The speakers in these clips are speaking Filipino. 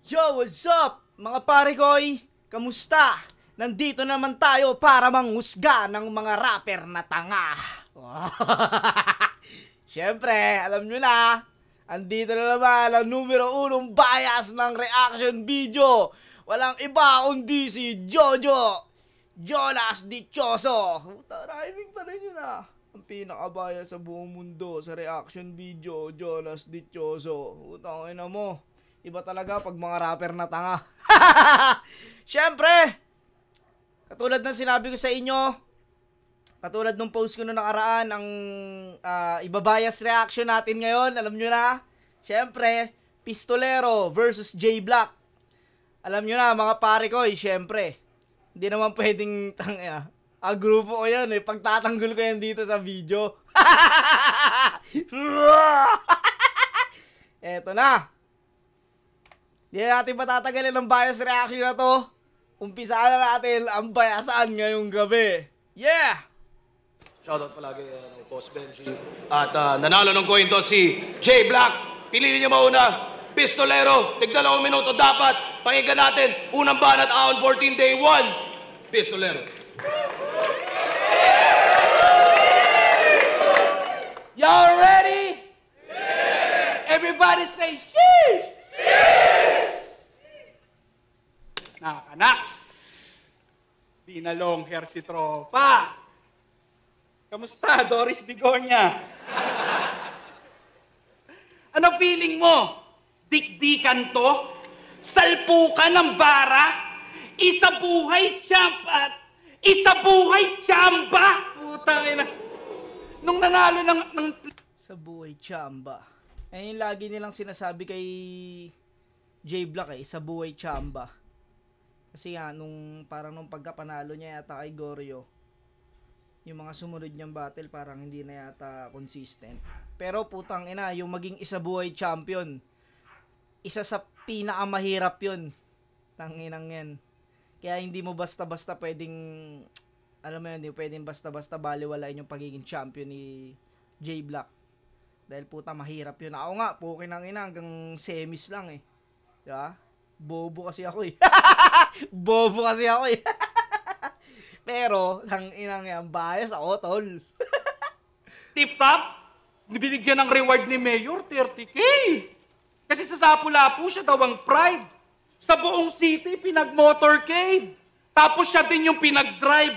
Yo, what's up? Mga pare koy, kamusta? Nandito naman tayo para manghusga ng mga rapper na tanga. Siyempre, alam nyo na, andito na naman ang numero 1 bias ng reaction video. Walang iba kundi si Jojo Jonas Dichoso. Rhyming pa rin yun ah. Ang pinakabaya sa buong mundo sa reaction video, Jonas Dichoso. Utang ina mo. Iba talaga pag mga rapper na tanga. Siyempre, katulad ng sinabi ko sa inyo, katulad ng post ko na nakaraan, ang ibabias reaction natin ngayon, alam nyo na, siyempre, Pistolero versus J Black. Alam nyo na, mga pare ko, siyempre, hindi naman pwedeng tanga. Grupo ko yan pagtatanggol ko yan dito sa video. Eto na. Hindi natin patatagalin ang bias reaction na to. Umpisaan na natin ang bayasan ngayong gabi. Yeah! Shoutout palagi Boss Benji. At nanalo ng coin to si J Black. Pinili niya mauna. Pistolero. Tig-2 minuto dapat. Pakinggan natin. Unang banat ahon 14 day 1. Pistolero. Y'all ready? Yeah. Everybody say sheesh! Nakanaks! Di na long hair si tropa. Kamusta, Doris Bigonya? Ano feeling mo? Dikdikan to? Salpukan ng bara? Isa buhay champ at isa buhay chamba? Putang ina. Nung nanalo ng sa buhay chamba. Yung lagi nilang sinasabi kay J Black sa buhay chamba. Kasi nga, parang nung pagkapanalo niya yata kay Goryo, yung mga sumunod niyang battle parang hindi na yata consistent. Pero putang ina, yung maging isa buhay champion, isa sa pinakamahirap yun. Tanginang yan. Kaya hindi mo basta-basta pwedeng, alam mo yun, hindi pwedeng basta-basta baliwalain yung pagiging champion ni J Black. Dahil puta mahirap yun. Ako nga, pukin ang ina hanggang semis lang Diba? Bobo kasi ako Bobo kasi ako Pero, ang inang yan, bias ako, tol. tip-top, binigyan ng reward ni Mayor, 30K. Kasi sa Sapu-Lapu, siya daw ang pride. Sa buong city, pinag-motorcade. Tapos siya din yung pinag-drive.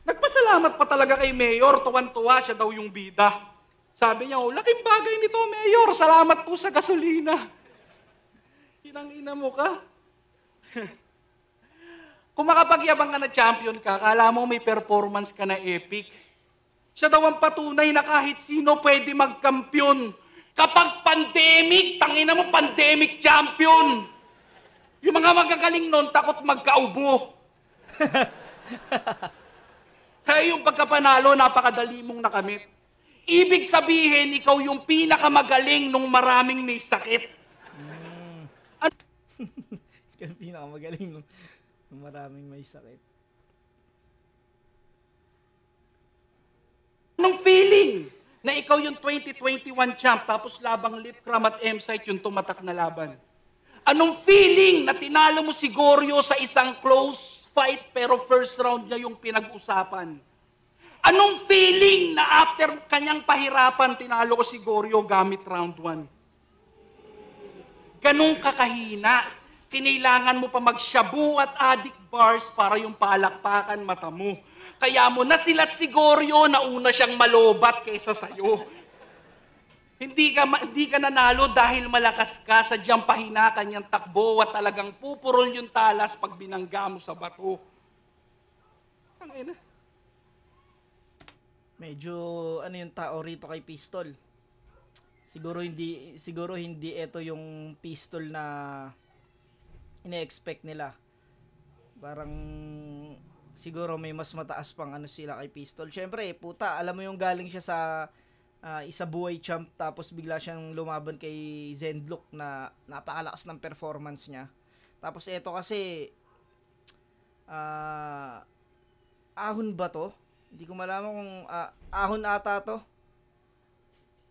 Nagpasalamat pa talaga kay Mayor, tuwan-tuwa siya daw yung bida. Sabi niya, laking bagay nito, Mayor, salamat po sa gasolina. Inang-ina mo ka. Kung makapagyabang ka na champion ka, kala mo may performance ka na epic. Siya daw ang patunay na kahit sino pwede magkampiyon. Kapag pandemic, tangina mo, pandemic champion. Yung mga magagaling nun, takot magkaubo. Kaya yung pagkapanalo, napakadali mong nakamit. Ibig sabihin, ikaw yung pinakamagaling nung maraming may sakit. Ikaw yung pinakamagaling nung maraming may sakit. Anong feeling na ikaw yung 2021 champ tapos labang lip cram at M-site yung tumatak na laban? Anong feeling na tinalo mo si Goryo sa isang close fight pero first round niya yung pinag-usapan? Anong feeling na after kanyang pahirapan tinalo ko si Goryo gamit round 1? Ganong kakahina. Kinailangan mo pa magshabu at addict bars para yung palakpakan mata mo. Kaya mo nasilat si Goryo na una siyang malobat kaysa sa'yo. Hindi ka nanalo dahil malakas ka, sadyang pahina kanyang takbo at talagang pupurol yung talas pag binangga mo sa bato. Ang ina. Medyo yung tao rito kay Pistol. Siguro hindi ito yung Pistol na ine-expect nila. Parang siguro may mas mataas pang sila kay Pistol. Syempre, puta, alam mo yung galing siya sa isa buhay champ tapos bigla siyang lumaban kay Zendlock na napakalakas ng performance niya. Tapos ito kasi ahon ba to? Hindi ko malaman kung ahon ata to.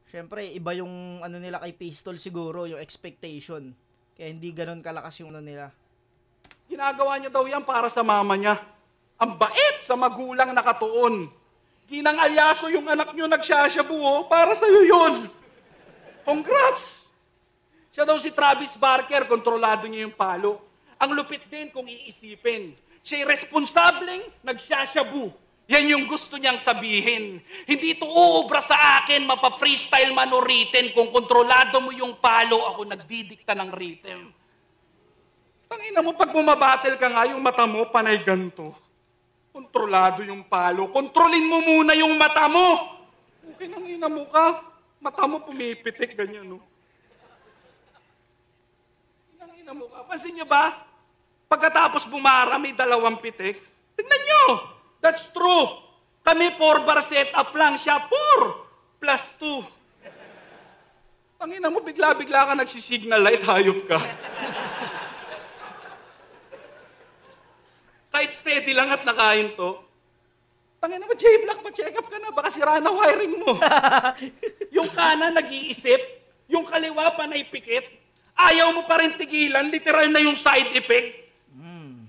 Syempre, iba yung ano nila kay Pistol siguro, yung expectation. Kaya hindi ganun kalakas yung ano nila. Ginagawa niya daw yan para sa mama niya. Ang bait sa magulang nakatuon. Ginang Alyaso yung anak niyo nagsasyabu, para sa'yo yun. Congrats! Siya daw si Travis Barker, kontrolado niya yung palo. Ang lupit din kung iisipin. Siya'y responsableng nagsasyabu. Yan yung gusto niyang sabihin. Hindi ito uubra sa akin, mapa-freestyle man o written. Kung kontrolado mo yung palo, ako nagdidikta ng rhythm. Tangina mo, pag bumabattle ka nga, yung mata mo, panay ganto. Kontrolado yung palo. Kontrolin mo muna yung mata mo. Okay nang ina mo ka. Mata mo pumipitik, ganyan, no? Nang ina mo ka. Pansin niyo ba? Pagkatapos bumara, may 2 pitik. Tignan niyo. That's true. Kami 4 bar setup lang. Siya 4 plus 2. Tangina mo, bigla-bigla ka nagsisignal light, hayop ka. Kahit steady lang at nakain to. Tangina mo, J-Black, pa-check up ka na. Baka sira na wiring mo. Yung kanan nag-iisip, yung kaliwa panay pikit, ayaw mo pa rin tigilan, literal na yung side effect.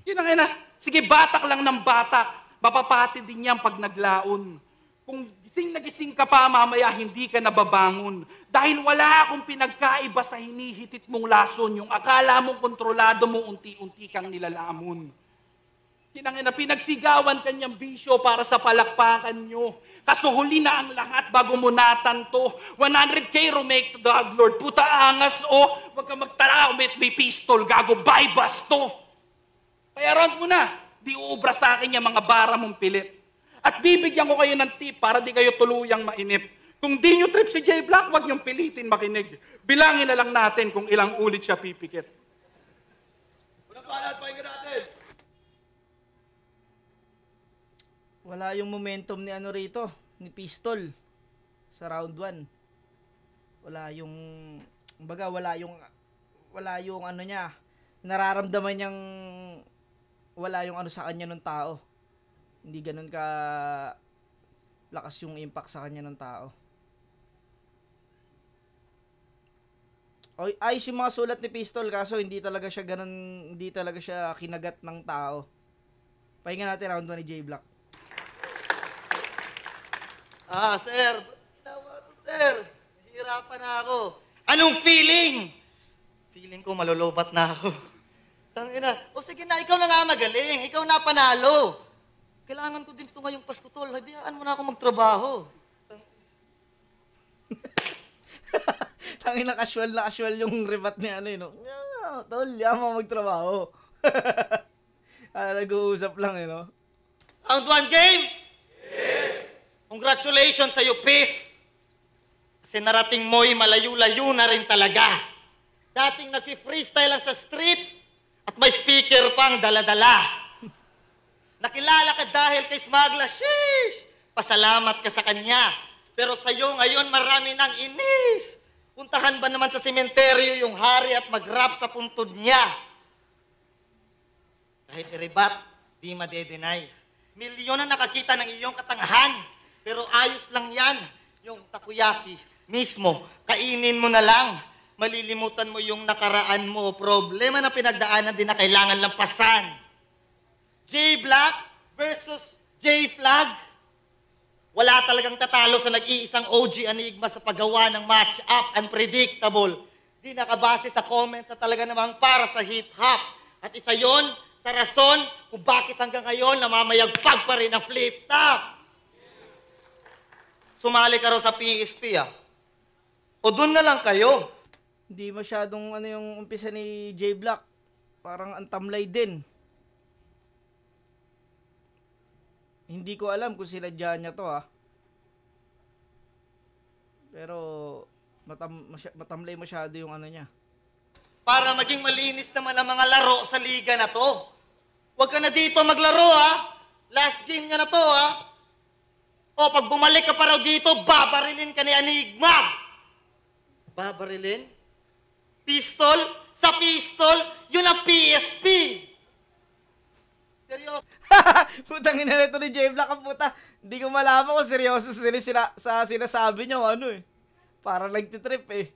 Yun ang ina. Sige, batak lang ng batak. Mapapati din yan pag naglaon. Kung gising na gising ka pa, mamaya hindi ka nababangon. Dahil wala akong pinagkaiba sa hinihitit mong lason. Yung akala mong kontrolado mo, unti-unti kang nilalamon. Kinangina, pinagsigawan kanyang bisyo para sa palakpakan nyo. Kaso huli na ang lahat bago mo natanto. 100K remake to God Lord. Puta angas o. Huwag ka magtara, may pistol. Gago, bye basto. Kaya round mo na. Di uubra sa akin yung mga bara mong pilit. At bibigyan ko kayo ng tip para di kayo tuluyang mainip. Kung di nyo trip si J-Black, huwag nyong pilitin makinig. Bilangin na lang natin kung ilang ulit siya pipikit. Unang banat, pakinggan natin. Wala yung momentum ni ano rito, ni Pistol sa round 1. Wala yung kumbaga wala yung ano niya, nararamdaman niyang wala yung ano sa kanya ng tao. Hindi ganoon ka lakas yung impact sa kanya ng tao. Ayos yung mga sulat ni Pistol kaso hindi talaga siya kinagat ng tao. Pakinggan natin round 1 ni J-Black. Sir. Sir, nahihirapan na ako. Anong feeling? Feeling ko malolobat na ako. Tangina. O sige na, ikaw na nga magaling. Ikaw na panalo. Kailangan ko din ito ngayong Pasko, tol. Hayaan mo na ako magtrabaho. Tangina, casual na casual yung rebat ni ano yun. Tol, yaman magtrabaho. Nag-uusap lang yun, no? Round 1 game? Congratulations sa'yo, Peace. Kasi narating mo'y malayo-layo na rin talaga. Dating nag-freestyle lang sa streets at may speaker pang dala-dala. Nakilala ka dahil kay Smagla, sheesh! Pasalamat ka sa kanya. Pero sa'yo ngayon marami nang inis. Puntahan ba naman sa sementeryo yung hari at mag-rap sa puntod niya? Kahit i-rebat, di madedenay. Milyon na nakakita ng iyong katangahan. Pero ayos lang yan. Yung takoyaki mismo, kainin mo na lang. Malilimutan mo yung nakaraan mo. Problema na pinagdaanan din na kailangan lampasan. J-Black versus J-Flag. Wala talagang tatalo sa nag-iisang OG Enigma sa paggawa ng match-up. Unpredictable. Di nakabase sa comments na talaga namang para sa hip-hop. At isa yon sa rason kung bakit hanggang ngayon namamayagpag pa rin ang flip-top. Sumali ka raw sa PSP, O doon na lang kayo. Hindi masyadong ano yung umpisa ni J-Black. Parang antamlay din. Hindi ko alam kung sinadya niya to, Pero matamlay masyado yung ano niya. Para maging malinis naman ang mga laro sa liga na to. Huwag ka na dito maglaro, Last game niya na to, O, pag bumalik ka pa raw dito, babarilin ka ni Enigma. Babarilin? Pistol? Sa pistol, yun ang PSP. Seryoso? Putang ina nito ni J-Black ang puta. Hindi ko malaman kung seryoso sa sinasabi niya ano eh. Parang nagtitrip eh.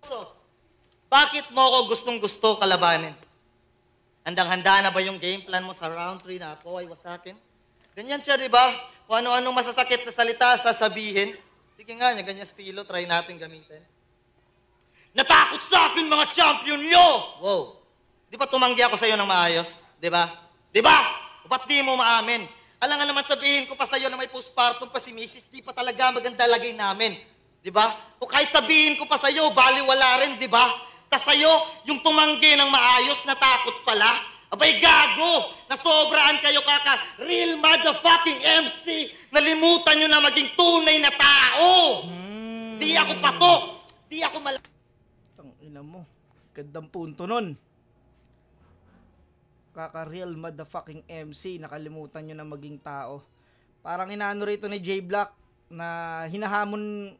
So, bakit mo ako gustong-gusto kalabanin? Handang-handa na ba yung game plan mo sa round 3 na ako ay wasakin? Ganyan siya, di ba? Kung ano-anong masasakit na salita sasabihin. Sige nga, ganyan estilo, try natin gamitin. Natakot sa akin mga champion nyo! Wow. Di ba tumanggi ako sa'yo ng maayos? Di ba? Di ba? Ba't di mo maamin? Alam nga naman sabihin ko pa sa'yo na may postpartum pa si Mrs. Di pa talaga maganda lagay namin. Di ba? O kahit sabihin ko pa sa'yo, baliwala rin, di ba? Tas sa'yo, yung tumanggi ng maayos, natakot pala. Abay, gago! Nasobraan kayo kaka real motherfucking MC. Nalimutan nyo na maging tunay na tao. Di ako patok. Di ako Tangina mo. Gandang punto nun. Kaka-real motherfucking MC. Nakalimutan nyo na maging tao. Parang inaano rito ni J-Block na hinahamon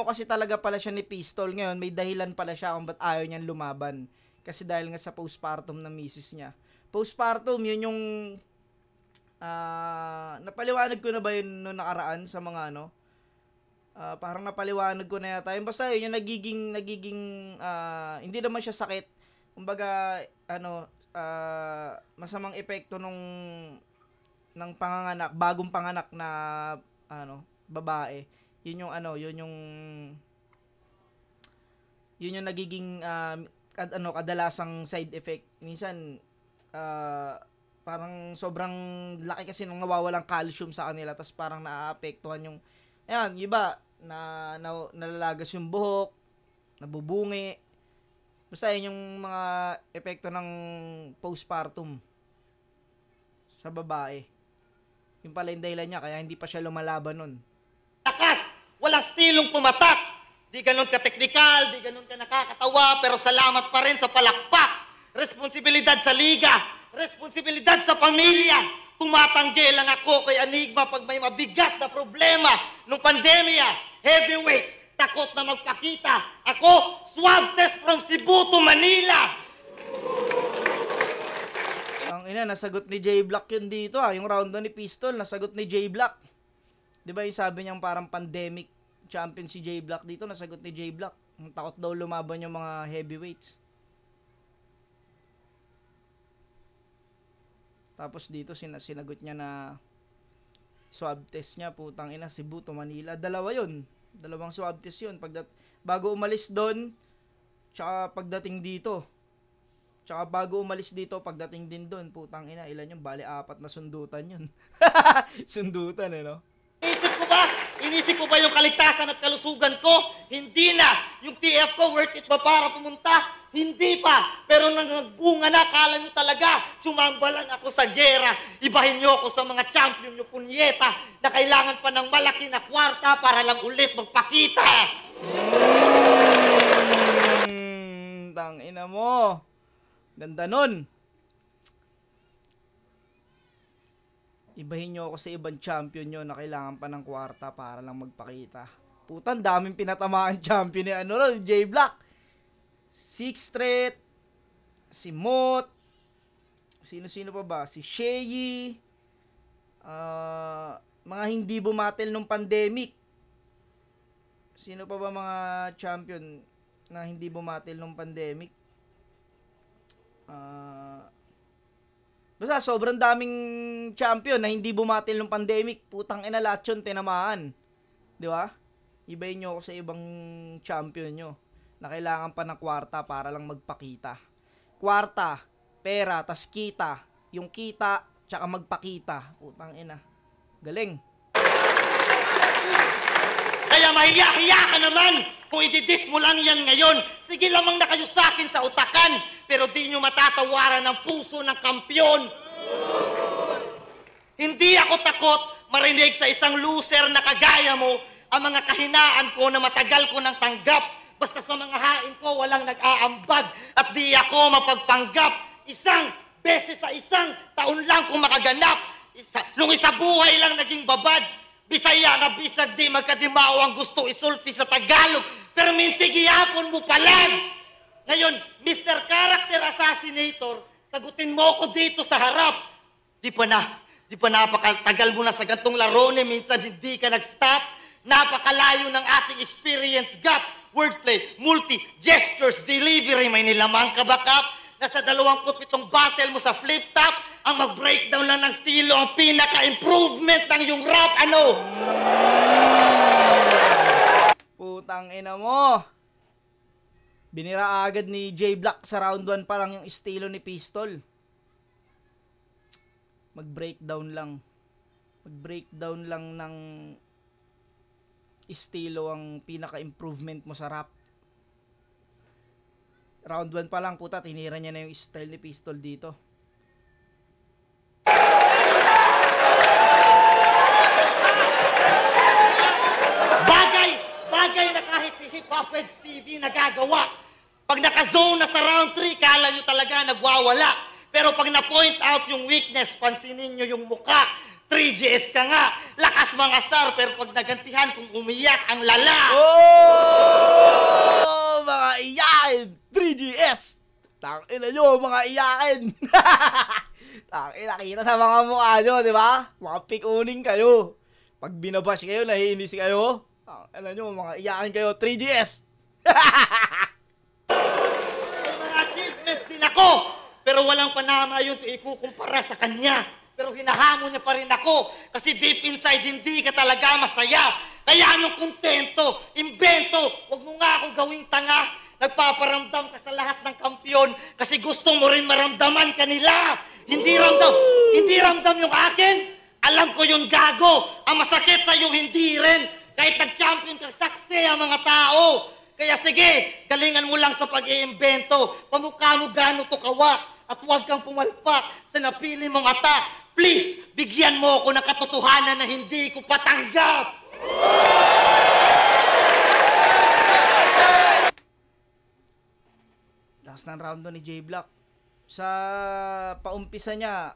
kasi talaga pala siya ni Pistol. Ngayon, may dahilan pala siya kung ba't ayaw niyang lumaban. Kasi dahil nga sa postpartum ng misis niya. Postpartum, yun yung napaliwanag ko na ba yun noong nakaraan sa mga ano? Parang napaliwanag ko na yata. Yung basta yun, yung nagiging hindi naman siya sakit. Kumbaga, masamang epekto ng panganganak, bagong panganak na babae. Yun yung nagiging kadalasang side effect. Minsan parang sobrang laki kasi nung nawawalang calcium sa kanila, tas parang naaapektuhan yung iba nalalagas yung buhok, nabubungi. Basta yun yung mga epekto ng postpartum sa babae. Yung pala yung dahilan niya kaya hindi pa siya lumalaban nun. Lakas! Walang stilong pumatak. Di ganun ka-teknikal, di ganun ka nakakatawa, pero salamat pa rin sa palakpak. Responsibilidad sa liga, responsibilidad sa pamilya. Tumatanggi lang ako kay Enigma pag may mabigat na problema nung pandemya. Heavyweights, takot na magpakita. Ako, swab test from Cebu to Manila. Ang ina, nasagot ni J-Block yun dito yung round ni Pistol, nasagot ni J-Block. Di ba yung sabi niyang parang pandemic champion si J-Block dito, nasagot ni J-Block. Takot daw lumaban yung mga heavyweights. Tapos dito sinagot niya na swab test niya, putang ina, Cebu to Manila. Dalawa yun. Dalawang swab test yun. Bago umalis doon, tsaka pagdating dito. Tsaka bago umalis dito, pagdating din doon, putang ina, ilan yung bali 4 na sundutan yun. Sundutan no? Inisip ko ba yung kaligtasan at kalusugan ko? Hindi na. Yung TF ko, worth it ba para pumunta? Hindi pa. Pero nang nagbunga na, kala nyo talaga, sumambalan ako sa gera. Ibahin nyo ako sa mga champion nyo, punyeta, na kailangan pa ng malaki na kwarta para lang ulit magpakita. Tangina mo. Ganda nun. Ibahin nyo ako sa ibang champion nyo na kailangan pa ng kwarta para lang magpakita. Putan, daming pinatamaan champion ni J-Block. Sixth Street, si Mot, sino-sino pa ba? Si Sheyi, mga hindi bumatil nung pandemic. Sino pa ba mga champion na hindi bumatil nung pandemic? Basta sobrang daming champion na hindi bumatil nung pandemic. Putang ina, lahat yun tinamaan. Di ba? Ibayin nyo ako sa ibang champion nyo na kailangan pa ng kwarta para lang magpakita. Kwarta, pera, tas kita. Yung kita, tsaka magpakita. Putang ina. Galing. Kaya mahiya-hiya ka naman kung ididis mo lang yan ngayon. Sige lamang na kayo sa akin sa utakan, pero di nyo matatawaran ang puso ng kampyon. Hindi ako takot marinig sa isang loser na kagaya mo ang mga kahinaan ko na matagal ko nang tanggap. Basta sa mga hain ko walang nag-aambag at di ako mapagpanggap. Isang beses sa isang taon lang kung makaganap. Nung isa buhay lang naging babad. Bisaya nga bisag di magkadimao ang gusto isulti sa Tagalog. Pero mintigiyapon mo palang. Ngayon, Mr. Character Assassinator, sagutin mo ko dito sa harap. Di Di ba napakatagal mo na sa gantong laro ni minsan hindi ka nag-stop? Napakalayo ng ating experience gap. Wordplay, multi, gestures, delivery, may nilamang ka ba, Kap? Nasa 27 battle mo sa flip top, ang mag-breakdown lang ng estilo, ang pinaka-improvement ng yung rap, ano? Putang ina mo. Binira agad ni J Black sa round 1 pa lang yung estilo ni Pistol. Mag-breakdown lang. Mag-breakdown lang ng estilo ang pinaka-improvement mo sa rap. Round 1 pa lang, puta, tinira niya na yung style ni Pistol dito. Bagay na kahit si Hip Hop Heads TV nagagawa. Pag naka-zone na sa round 3, kala nyo talaga nagwawala. Pero pag na-point out yung weakness, pansinin nyo yung muka. 3GS ka nga. Lakas mga sar, pero pag nagantihan, kung umiyak ang lala. Oh! Mga iyakin! 3GS! Tangina nyo, mga iyakin! Tangina, kita sa mga mukha nyo, di ba? Mga pikuning kayo. Pag binabash kayo, nahiinis kayo. Tangina nyo, mga iyakin kayo, 3GS! May mga achievements din ako, pero walang panama yun ikukumpara sa kanya. Pero hinahamon niya pa rin ako kasi deep inside hindi ka talaga masaya. Kaya anong kontento, imbento, wag mo nga akong gawing tanga. Nagpaparamdam ka sa lahat ng kampyon kasi gusto mo rin maramdaman kanila. Hindi ramdam yung akin. Alam ko yung gago. Ang masakit sa'yo hindi rin. Kahit nag-champion ka, saksi ang mga tao. Kaya sige, galingan mo lang sa pag-iimbento. Pamukha mo gano'n to kawak. At huwag kang pumalpak sa napili mong atak. Please, bigyan mo ako ng katotohanan na hindi ko patanggap. Last ng round ni J Black. Sa paumpisa niya,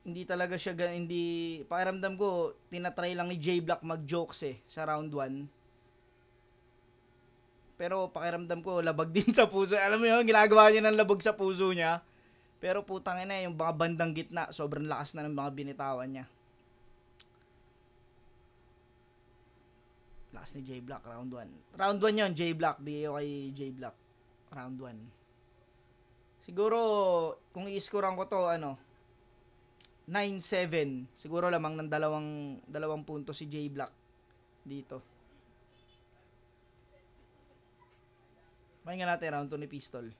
hindi talaga siya, hindi, pakiramdam ko, tinatry lang ni J Black mag-jokes sa round 1. Pero pakiramdam ko, labag din sa puso. Alam mo yun, ginagawa niya ng labag sa puso niya. Pero putang ina, yung mga bandang gitna, sobrang lakas na ng mga binitawan niya. Last ni J Black, round 1. Round 1 yun, J Black. BAO kay J Black. Round 1. Siguro, kung i-scorean ko to, 9-7. Siguro lamang ng dalawang punto si J Black dito. Pakinggan natin round 2 ni Pistol.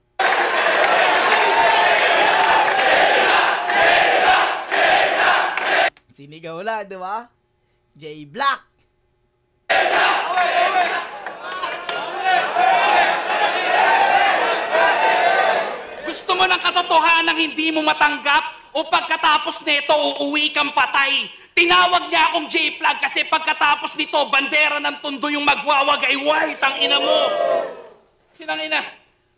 Sinigaw na, di ba? J Black. Gusto mo ng katotohanan hindi mo matanggap o pagkatapos nito uuwi kang patay? Tinawag niya akong J-Plug kasi pagkatapos nito bandera ng Tondo yung magwawagay-way, tangina mo. Kinangina,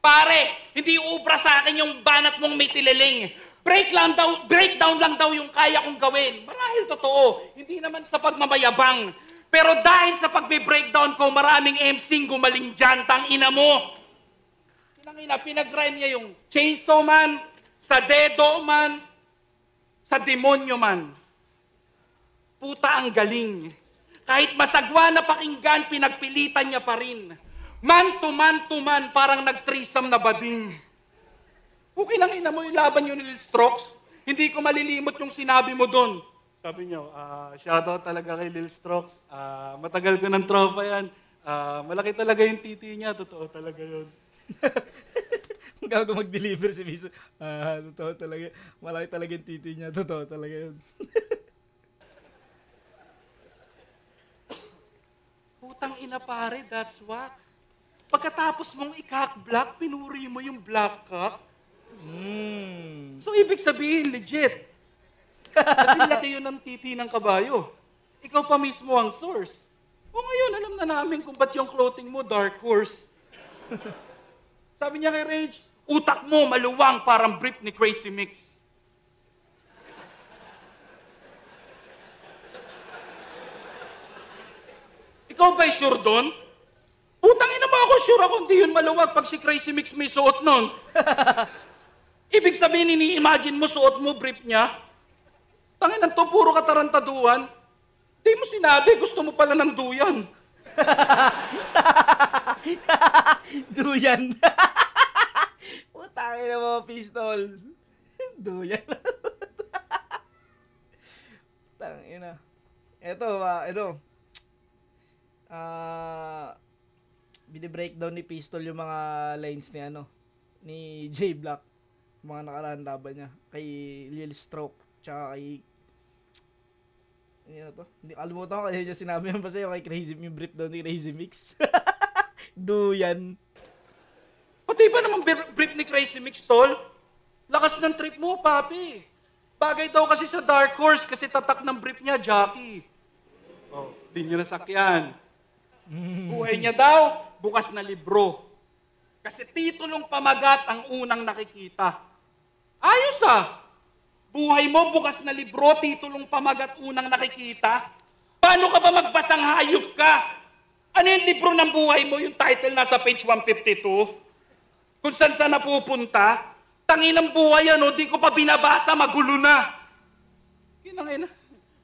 pare, hindi ubra sa akin yung banat mong may tililing. Breakdown lang daw yung kaya kong gawin. Marahil totoo, hindi naman sa pagmamayabang. Pero dahil sa pagbe-breakdown ko, maraming MC'ng gumaling dyan, tangina mo. Kinangina, pinag-rhyme niya yung chainsaw man, sa dedo man, sa demonyo man. Puta ang galing. Kahit masagwa na pakinggan, pinagpilitan niya pa rin. Man to man, parang nag-threesome na bading. Okay lang ina mo, ilaban nyo ni Lil Strokes. Hindi ko malilimot yung sinabi mo doon. Sabi niyo, shoutout talaga kay Lil Strokes. Matagal ko ng tropa yan. Malaki talaga yung titi niya. Totoo talaga yun. Gago mag-deliver si Miso. Totoo talaga. Malaki talaga yung titi niya. Totoo talaga yun. Putang ina pare, that's what. Pagkatapos mong ikak-black, pinuri mo yung black cock. So, ibig sabihin, legit. Kasi laki yun ng titi ng kabayo. Ikaw pa mismo ang source. O ngayon, alam na namin kung ba't yung clothing mo, dark horse. Sabi niya kay Rage, utak mo maluwang parang brief ni Crazy Mix. Ikaw ba'y sure doon? Putang ina mo ako, sure ako hindi yun maluwag pag si Crazy Mix may suot nun. Ibig sabihin, ini-imagine mo, suot mo, brief niya. Tangin to, puro katarantaduhan. Di mo sinabi, gusto mo pala ng duyan. Duyan. Putangin na mga pistol. Duyan. Tangina. Ito. Bini-breakdown ni Pistol yung mga lines ni J Black. Mga nakaraan laban niya. Kay Lil Stroke. Tsaka kay... Hindi kalimutan ko kasi niya sinabi yan pa sa'yo kay Crazy, yung brief down ni Crazy Mix. Duyan. Pati ba naman brief ni Crazy Mix, tol? Lakas ng trip mo, papi. Bagay daw kasi sa Dark Horse kasi tatak ng brief niya, Jackie. Oh, di niya nasakyan. Buhay niya daw, bukas na libro. Kasi titulong pamagat ang unang nakikita. Ayos ah! Buhay mo, bukas na libro, titulong pamagat unang nakikita. Paano ka ba magbasang hayop ka? Ano yung libro ng buhay mo? Yung title nasa page 152? Kung saan napupunta? Tangin ng buhay di ko pa binabasa, magulo na. Kinangina.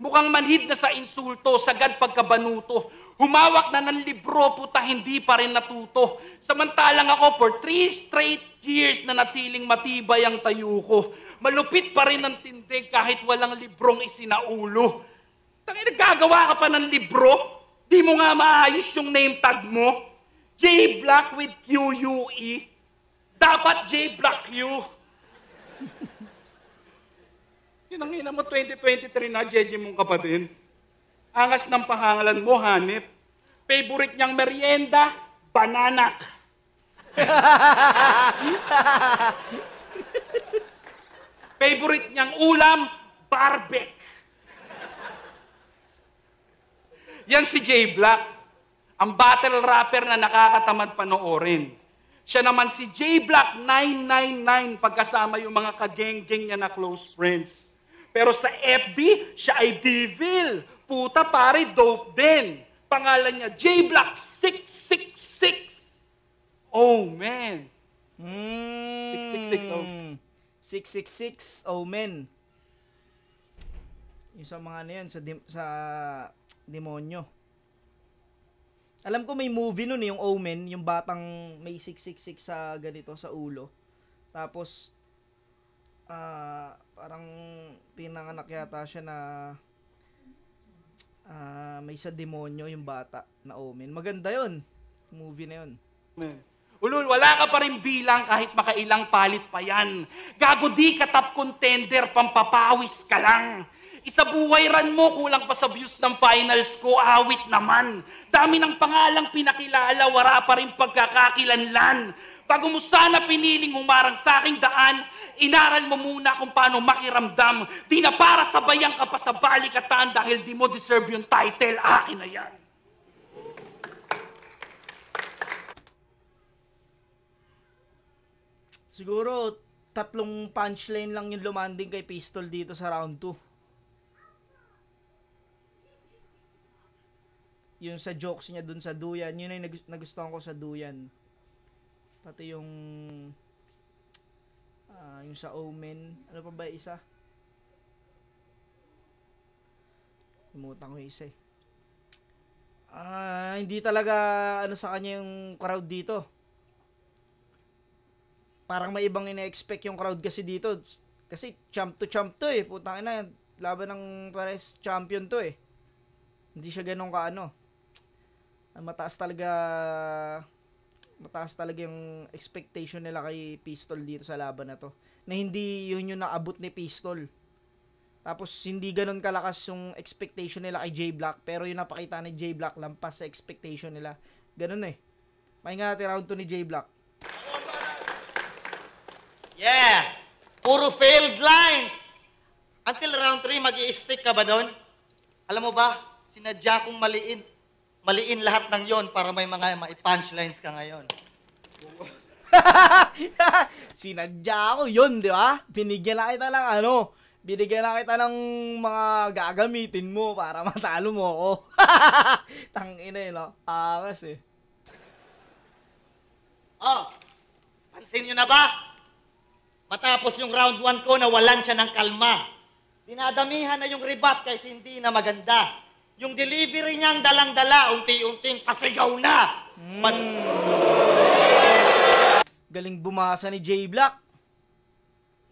Mukhang manhid na sa insulto, sagad pagkabanuto. Humawak na ng libro, puta, hindi pa rin natuto. Samantalang ako, for 3 straight years na natiling matibay ang tayo ko. Malupit pa rin ang tindig kahit walang librong isinaulo. Tangina, gagawa ka pa ng libro? Di mo nga maayos yung name tag mo? J Black with QUE. Dapat J Black U. Kinangina mo 2023 na, Jeje mong kapatid. Angas ng pangalan mo, hanip. Favorite niyang merienda, bananak. Favorite niyang ulam, barbek. Yan si J Black, ang battle rapper na nakakatamad panoorin. Siya naman si J Black 999 pagkasama yung mga kageng-geng niya na close friends. Pero sa FB, siya ay devil. Puta pare, dope din. Pangalan niya, J Black 666. Oh, man. 666, oh. 666, oh, man. Yung sa mga sa demonyo. Alam ko may movie nun yung Omen, yung batang may 666 sa ganito, sa ulo. Tapos, parang pinanganak yata siya na may sa demonyo yung bata na Omen. Maganda yun. Movie na yun. Ulul, wala ka pa rin bilang kahit makailang palit pa yan. Gago di ka top contender, pampapawis ka lang. Isabuhay ran mo, kulang pa sa views ng finals ko, awit naman. Dami ng pangalang pinakilala, wala pa rin pagkakakilanlan. Bago mo sana piniling humarang sa aking daan, inaral mo muna kung paano makiramdam. Di na para sabayang ka pa sa balikatan dahil di mo deserve yung title, akin na yan. Siguro, 3 punchline lang yung lumanding kay Pistol dito sa round 2. Yung sa jokes niya dun sa Duyan, yun ay nagustuhan ko sa Duyan. Pati yung sa Omen. Ano pa ba isa? Limutan ko yung isa eh. Hindi talaga sa kanya yung crowd dito. Parang may ibang ina-expect yung crowd kasi dito. Kasi champ to eh. Putang ina, laban ng pares champion to eh. Hindi siya ganun mataas talaga yung expectation nila kay Pistol dito sa laban na to. Na hindi yun yung naabot ni Pistol. Tapos hindi ganun kalakas yung expectation nila kay J Black. Pero yung napakita ni J Black lampas sa expectation nila. Ganun eh. Pakinggan natin round 2 ni J Black. Yeah! Puro failed lines! Until round 3, mag-i-stick ka ba doon? Alam mo ba, sinadya kong maliin lahat ng yon para may mga punch-lines ka ngayon. Sinadya ko yun, di ba? Binigyan na kita ng mga gagamitin mo para matalo mo ako. Tangina eh, no? Angas eh. Oh, pansin nyo na ba? Matapos yung round 1 ko, nawalan siya ng kalma. Dinadamihan na yung ribat kahit hindi na maganda. Yung delivery niyang dalang-dala, unti-unting pasigaw na. Galing bumasa ni J Black.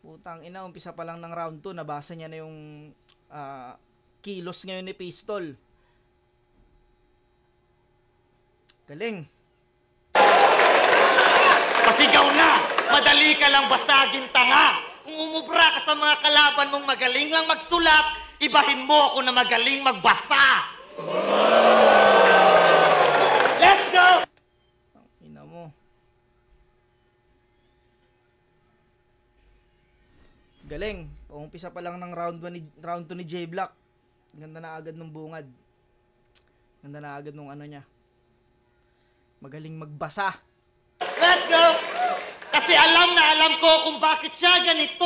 Putang ina, umpisa pa lang ng round 2, nabasa niya na yung kilos ngayon ni Pistol. Galing. Pasigaw na! Madali ka lang basagin, tanga! Kung umubra ka sa mga kalaban mong magaling lang magsulat, ibahin mo ako na magaling magbasa! Let's go! Ina mo. Galing. Umpisa pa lang ng round 2 ni J Black. Ganda na agad ng bungad. Ganda na agad ng ano niya. Magaling magbasa. Let's go! Kasi alam na alam ko kung bakit siya ganito.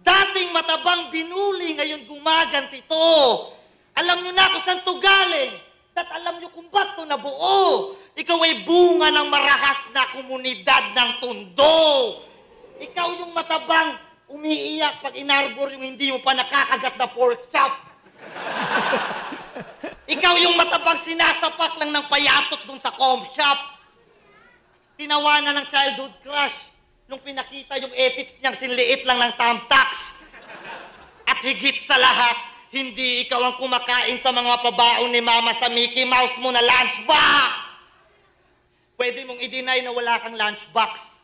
Dating matabang binuli, ngayon gumaganti to. Alam nyo na kung saan to galing. At alam nyo kung ba't to nabuo. Ikaw ay bunga ng marahas na komunidad ng Tondo. Ikaw yung matabang umiiyak pag inarbor yung hindi mo pa nakakagat na pork chop. Ikaw yung matabang sinasapak lang ng payatot dun sa comp shop. Tinawanan ng childhood crush nung pinakita yung edits niyang sinliit lang ng thumbtacks. At higit sa lahat, hindi ikaw ang kumakain sa mga pabaon ni Mama sa Mickey Mouse mo na lunchbox. Pwede mong i-deny na wala kang lunchbox.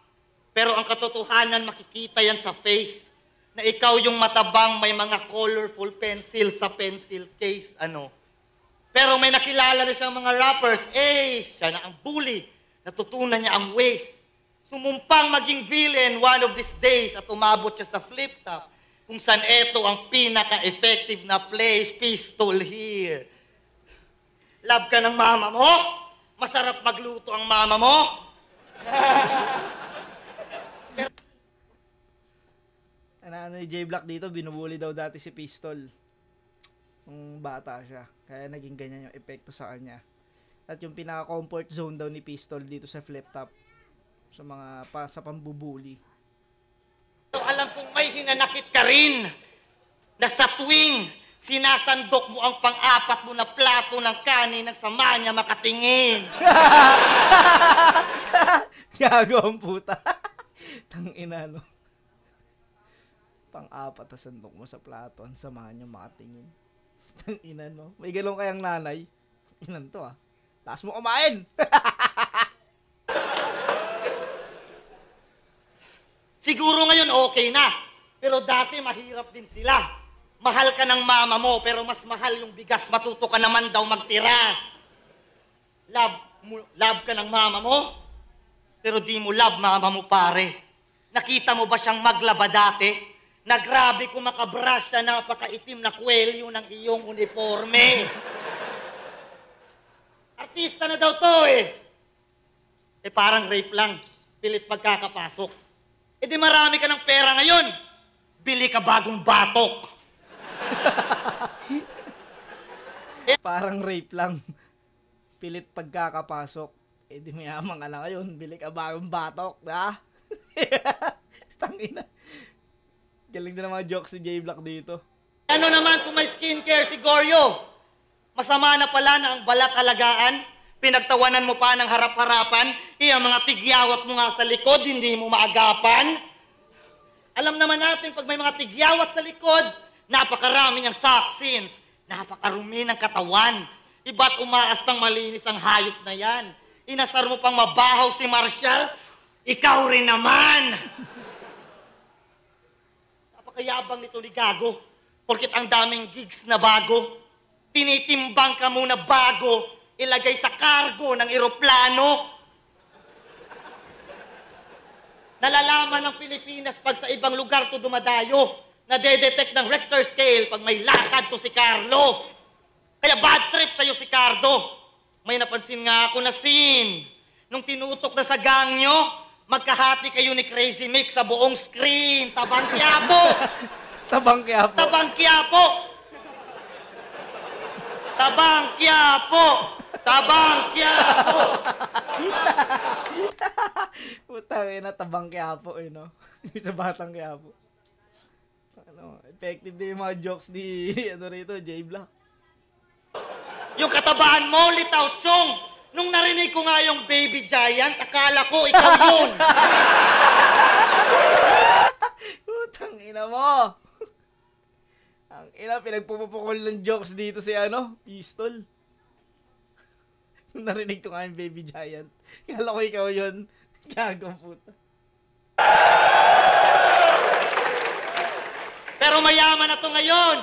Pero ang katotohanan, makikita yan sa face. Na ikaw yung matabang may mga colorful pencil sa pencil case, Pero may nakilala na siyang mga rappers. Siya na ang bully. Natutunan niya ang ways. Sumumpang maging villain one of these days at umabot siya sa flip top. Kung saan ito ang pinaka-effective na place, Pistol here. Love ka ng mama mo? Masarap magluto ang mama mo? Ano ni J Black dito, binubuli daw dati si Pistol. Nung bata siya. Kaya naging ganyan yung epekto sa kanya. At yung pinaka-comfort zone daw ni Pistol dito sa flip top. Sa pambubuli. Alam kong may hinanakit ka rin. Na sa tuwing sinasandok mo ang pang-apat mo na plato ng kanin ng sama niya makatingin. Gago ang puta. Tangina, no? Pang-apat na sandok mo sa plato, ang sama niya makatingin. Tangina, no? May galong kayang nanay. Inan to, Lakas mo kumain! Siguro ngayon okay na. Pero dati mahirap din sila. Mahal ka ng mama mo, pero mas mahal yung bigas. Matuto ka naman daw magtira. Love ka ng mama mo, pero di mo love mama mo, pare. Nakita mo ba siyang maglaba dati? Nagrabe kung makabrush na napakaitim na kwelyo ng iyong uniforme. Artista na daw to parang rape lang. Pilit pagkakapasok. Di marami ka ng pera ngayon. Bili ka bagong batok. Parang rape lang. Pilit pagkakapasok. Di mayaman ka na ngayon. Bili ka bagong batok, Tangina. Galing din ang mga jokes ni J Black dito. Ano naman kung may skincare si Goryo? Masama na pala na ang balat alagaan. Pinagtawanan mo pa ng harap-harapan. Ang mga tigyawat mo nga sa likod, hindi mo maagapan. Alam naman natin, pag may mga tigyawat sa likod, napakarami niyang toxins. Napakarumi ng katawan. Iba't umaas pang malinis ang hayop na yan. Inasar mo pang mabahaw si Marshall, ikaw rin naman. Napakayabang nito ni Gago. Porkit ang daming gigs na bago. Tinitimbang ka muna bago, ilagay sa cargo ng eroplano. Nalalaman ng Pilipinas pag sa ibang lugar to dumadayo. Nadedetect ng Richter scale pag may lakad to si Carlo. Kaya bad trip sa'yo si Cardo. May napansin nga ako na scene. Nung tinutok na sa gang nyo, magkahati kayo ni Crazy Mick sa buong screen. Tabang Quiapo! Tabang Quiapo. Tabang Quiapo! Tabang Quiapo! Tabang Quiapo! Putang ina, Tabang Quiapo, no? Sa Batang Quiapo. Ano, effective din yung mga jokes ni ano rito, J Black. Yung katabaan mo, Litaw Chong. Nung narinig ko nga yung baby giant, akala ko ikaw yun. Putang ina mo. Ang ina, pinagpupukol ng jokes dito si ano, Pistol. Nung narinig ko nga yung baby giant. Kala ko ikaw yun. Gagong puta. Pero mayaman na to ngayon.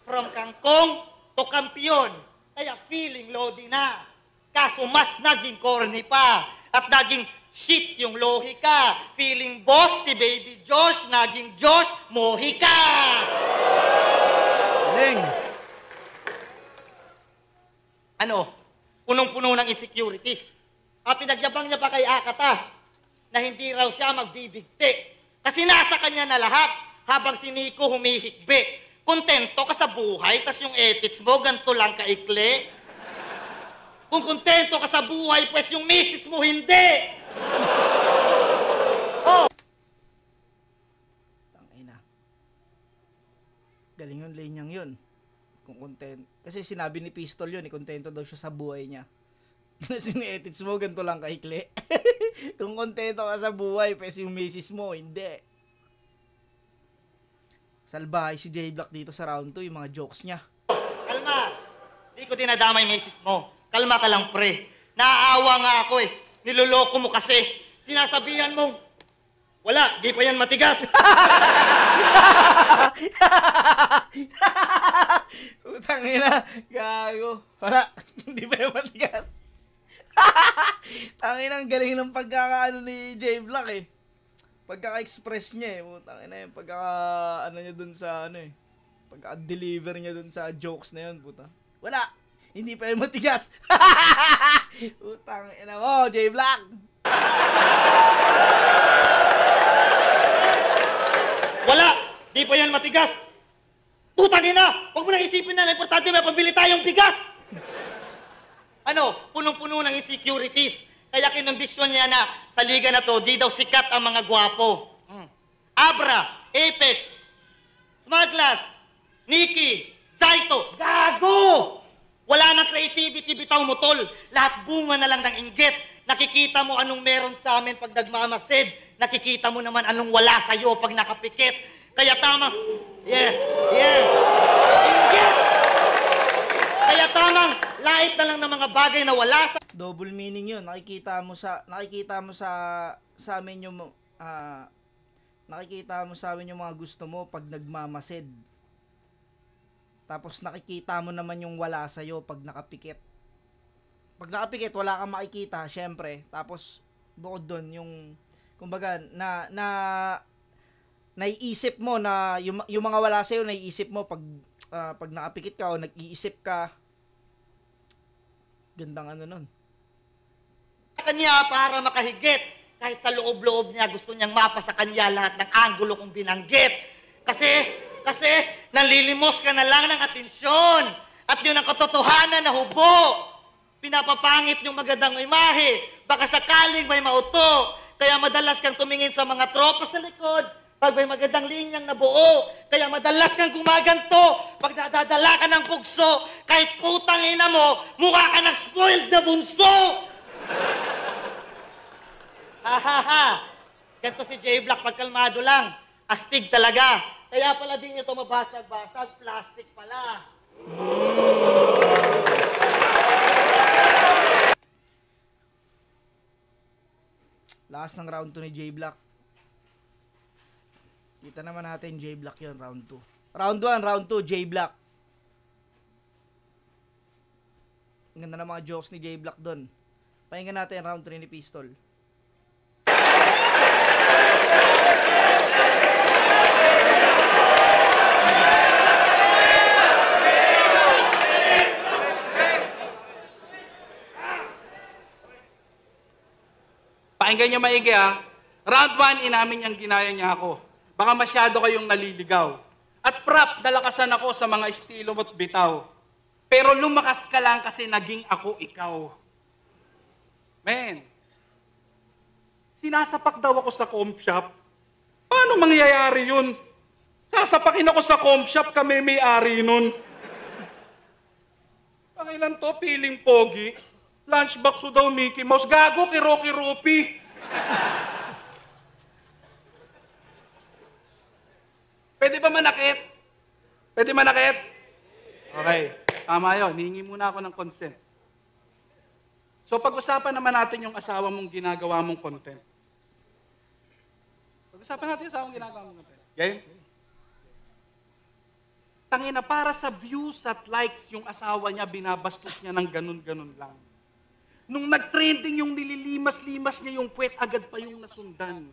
From kangkong to kampiyon. Kaya feeling loady na. Kaso mas naging corny pa. At naging shit yung lohi ka. Feeling boss si Baby Josh, naging Josh, mohi ka. Leng. Ano? Punong-puno ng insecurities. Pinagyabang niya pa kay Akata na hindi raw siya magbibigti. Kasi nasa kanya na lahat habang si Nico humihikbi. Kontento ka sa buhay, tas yung ethics mo, ganito lang kaikli. Kung kontento ka sa buhay, pues yung misis mo hindi. Oh. Tangina. Galing yung linyang yun. Kung content. Kasi sinabi ni Pistol yun, kontento daw siya sa buhay niya. Kasi yung ethics mo, ganito lang kaikli. Kung kontento ka sa buhay, pues yung misis mo, hindi. Salbahay si J Black dito sa round 2, yung mga jokes niya. Kalma. Di ko dinadama yung misis mo. Kalma ka lang, pre. Naaawa nga ako eh. Niloloko mo kasi. Sinasabihan mo, wala, di pa yan matigas. Utang ina, gago. Wala, hindi pa yung matigas. Tangina, ang galing ng pagkakaano ni J Black eh. Pagkaka-express niya eh. Utang ina yung pagkaka-ano niya dun sa ano eh. Pagka-deliver niya dun sa jokes na yun, puta. Wala, hindi pa yung matigas. Utang ina mo, J Black. Wala, di pa yan matigas. Putang ina, huwag mo nang isipin na importante may pabili tayong bigas. Ano, punong-puno ng insecurities. Kaya kinondisyon niya na sa liga na to, di daw sikat ang mga gwapo. Abra, Apex, Smugglas, Nikki, Zaito, gago! Wala nang creativity, bitaw mo tol. Lahat bunga na lang ng inggit. Nakikita mo anong meron sa amin pag nagmamasid. Nakikita mo naman anong wala sa'yo pag nakapikit. Kaya tama, inggit! Kaya tamang lait na lang ng mga bagay na wala sa... Double meaning 'yun. Nakikita mo sa amin yung nakikita mo sa amin yung mga gusto mo pag nagmamasid. Tapos nakikita mo naman yung wala sa iyo pag nakapikit. Pag nakapikit wala kang makikita, syempre. Tapos bukod doon yung kumbaga naiisip mo na yung mga wala sa iyo, naiisip mo pag nakapikit ka o nag-iisip ka. Gandang ano nun. Kanya para makahigit. Kahit sa loob-loob niya, gusto niyang mapa sa kanya lahat ng anggulo kong binanggit. Kasi, nanlilimos ka na lang ng atensyon. At yun ang katotohanan na hubo. Pinapapangit yung magandang imahe. Baka sakaling may mauto. Kaya madalas kang tumingin sa mga tropa sa likod pag may magandang linyang nabuo. Kaya madalas kang gumaganto pag nadadala ka ng pugso. Kahit putang ina mo, mukha ka na spoiled na bunso. Ganito si J Black, pagkalmado lang. Astig talaga. Kaya pala din nyo ito mabasag-basag. Plastic pala. Last ng round 2 ni J Black. Kita naman natin J Black yun, round 2. Round 1, round 2, J Black. Ang ganda ng mga jokes ni J Black doon. Pakinggan natin round 3 ni Pistol. Pakinggan niyo maigi ha. Round 1, inamin niyang ginaya niya ako. Baka masyado kayong naliligaw. At props, nalakasan ako sa mga estilo mo't bitaw. Pero lumakas ka lang kasi naging ako ikaw. Men, sinasapak daw ako sa comp shop. Paano mangyayari yun? Sasapakin ako sa comp shop, kami may-ari nun. Pangilan to, piling pogi. Lunchbox ko daw, Mickey Mouse. Gago, kiro-kiropi. Pwede ba manakit? Pwede manakit? Okay, tama yun. Hihingi muna ako ng consent. So, pag-usapan naman natin yung asawa mong ginagawa mong content. Pag-usapan natin yung asawa mong ginagawa mong content. Game? Tangina, para sa views at likes, yung asawa niya, binabastos niya ng ganun-ganun lang. Nung nag-trending yung nililimas-limas niya yung puwet, agad pa yung nasundan.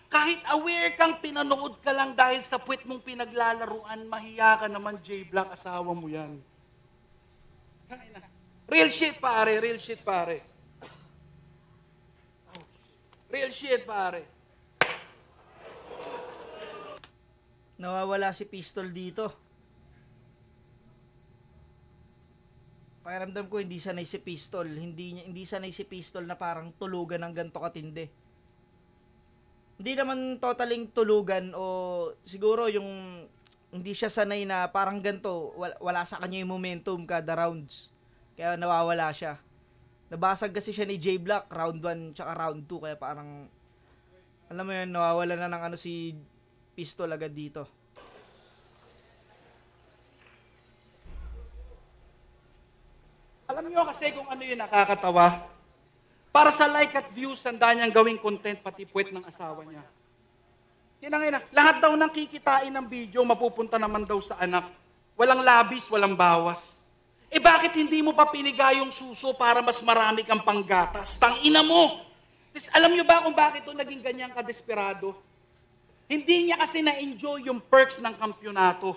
Kahit aware kang pinanood ka lang dahil sa puwet mong pinaglalaruan, mahiya ka naman, J-Black, asawa mo yan. Real shit, pare. Real shit, pare. Real shit, pare. Nawawala si Pistol dito. Pakiramdam ko hindi sanay si Pistol. Hindi sanay si Pistol na parang tulugan ng ganito katindi. Hindi naman totaling tulugan o siguro yung hindi siya sanay na parang ganito. Wala sa kanya yung momentum kada rounds. Kaya nawawala siya. Nabasag kasi siya ni J-Black round 1 tsaka round 2 kaya parang alam mo yun, nawawala na ng si Pistol agad dito. Alam niyo kasi kung ano yung nakakatawa. Para sa like at views, handa niyang gawing content pati puwet ng asawa niya. Yan ang ina. Lahat daw ng kikitain ng video, mapupunta naman daw sa anak. Walang labis, walang bawas. Eh bakit hindi mo pa pinigay yung suso para mas marami kang panggatas? Tangina mo! Alam niyo ba kung bakit ito naging ganyang kadesperado? Hindi niya kasi na-enjoy yung perks ng kampyonato.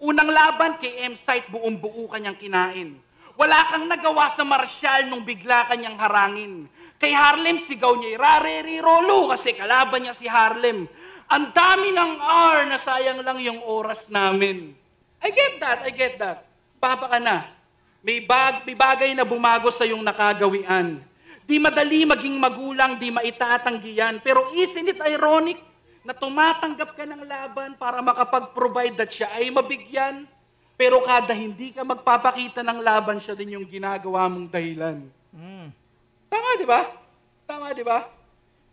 Unang laban kay M-Site, buong-buo kanyang kinain. Wala kang nagawa sa Martial nung bigla kanyang harangin. Kay Harlem, sigaw niya, rare-rirolo kasi kalaban niya si Harlem. Ang dami ng R na sayang lang yung oras namin. I get that. Papa ka na. May bagay na bumago sa iyong nakagawian. Di madali maging magulang, di maitatanggihan. Pero isn't it ironic na tumatanggap ka ng laban para makapag-provide that siya ay mabigyan? Pero kada hindi ka magpapakita ng laban, siya din yung ginagawa mong dahilan. Tama, di ba? Tama, di ba?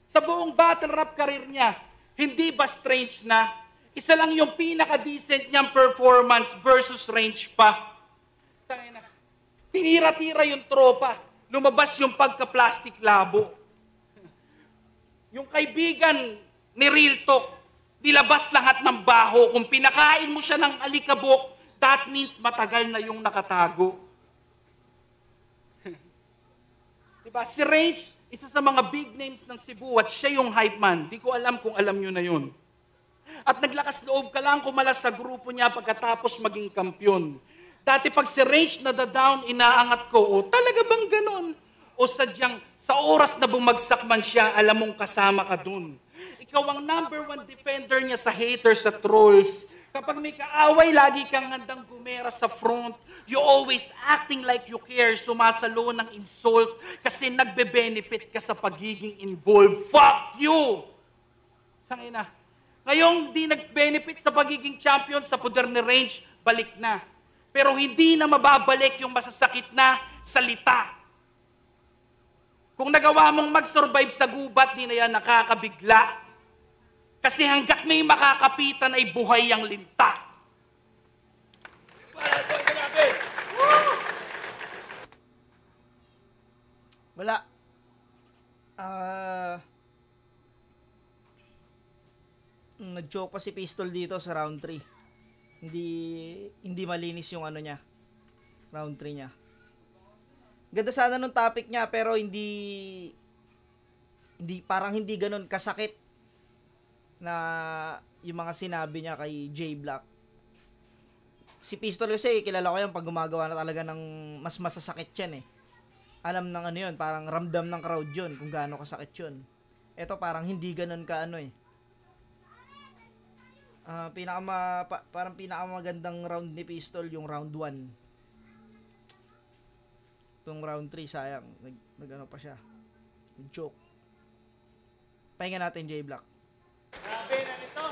Sa buong battle rap career niya, hindi ba strange na isa lang yung pinaka-decent niyang performance versus range pa? Tinira-tira yung tropa. Lumabas yung pagka-plastic labo. Yung kaibigan ni Real Talk, nilabas lahat ng baho. Kung pinakain mo siya ng alikabok, that means matagal na yung nakatago. Diba? Si Range, isa sa mga big names ng Cebu at siya yung hype man. Di ko alam kung alam nyo na yun. At naglakas loob ka lang kumalas sa grupo niya pagkatapos maging kampyon. Dati pag si Range nadadown, inaangat ko, o talaga bang ganun? O sadyang sa oras na bumagsak man siya, alam mong kasama ka dun. Ikaw ang #1 defender niya sa haters at trolls. Kapag may kaaway, lagi kang handang gumera sa front. You always acting like you care, sumasalo ng insult kasi nagbe-benefit ka sa pagiging involved. Fuck you! Tangina. Ngayong di nag-benefit sa pagiging champion sa poder ni Range, balik na. Pero hindi na mababalik yung masasakit na salita. Kung nagawa mong mag-survive sa gubat, di na yan nakakabigla. Kasi hanggat may makakapitan ay buhay ang linta. Wala. Nag-joke pa si Pistol dito sa round 3. Hindi malinis yung ano niya. Round 3 niya. Ganda sana nung topic niya pero hindi parang hindi ganoon kasakit na yung mga sinabi niya kay J-Black. Si Pistol kasi kilala ko yan pag gumagawa na talaga ng mas masasakit yan eh. Alam ng ano yun, parang ramdam ng crowd yun kung gaano kasakit yun. Ito parang hindi ganun ka ano eh. Parang pinakamagandang round ni Pistol yung round 1. Itong round 3 sayang, nag-ano pa siya. Joke. Pahinga natin J-Black. Grabe na nito.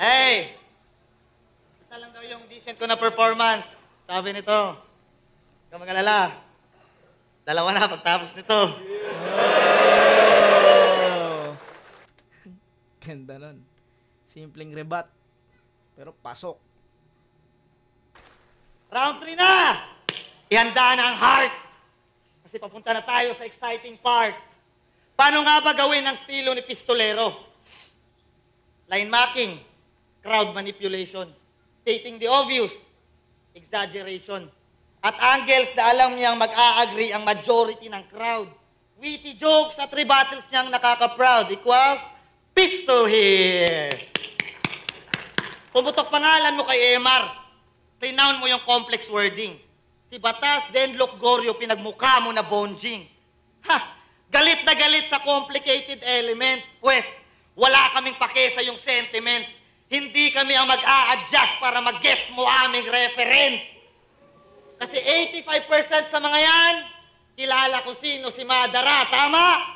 Hey! Isa lang daw yung decent ko na performance. Sabi nito. Huwag kang mag-alala. 2 na pagtapos nito. Oh. Ganda nun. Simpleng rebat. Pero pasok. Round 3 na! Ihanda na ang heart. Kasi papunta na tayo sa exciting part. Paano nga ba gawin ang estilo ni Pistolero? Line marking, crowd manipulation, stating the obvious, exaggeration, at angles na alam niyang mag-a-agree ang majority ng crowd. Witty jokes at rebuttals niyang nakaka-proud equals pistol here. Pumutok pangalan mo kay Emar. Renown mo yung complex wording. Si Batas, Denlock Goryeo, pinagmukha mo na bonjing. Ha! Galit na galit sa complicated elements. Pwes, wala kaming pake sa yung sentiments. Hindi kami ang mag-a-adjust para mag-gets mo aming reference. Kasi 85% sa mga yan, kilala ko sino si Madara. Tama?